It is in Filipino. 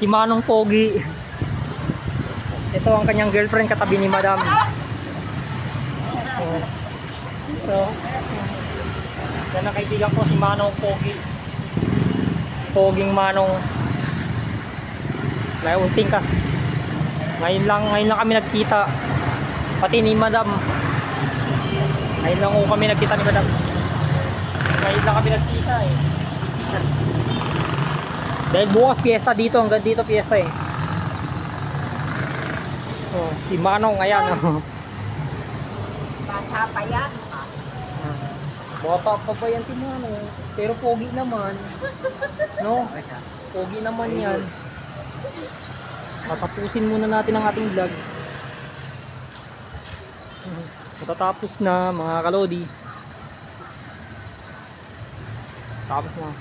Si Manong Pogi. Ito ang kanyang girlfriend katabi ni Madam. Ito. Yan ang kaibigan ko si Manong Pogi. Poging Manong. Naiunting ka. Ngayon lang kami nagkita. Pati ni Madam. Ngayon lang kami nagkita ni Madam. Ngayon lang kami nagkita eh. Dahil bukas piyesta dito, hanggang dito piyesta eh. Oh, si Manong, ayan oh. Bata pa yan. Bata pa ba yan si Manong? Pero pogi naman. No? Pogi naman yan. Tatapusin muna natin ang ating vlog. Matatapos na mga kalodi. Tapos na.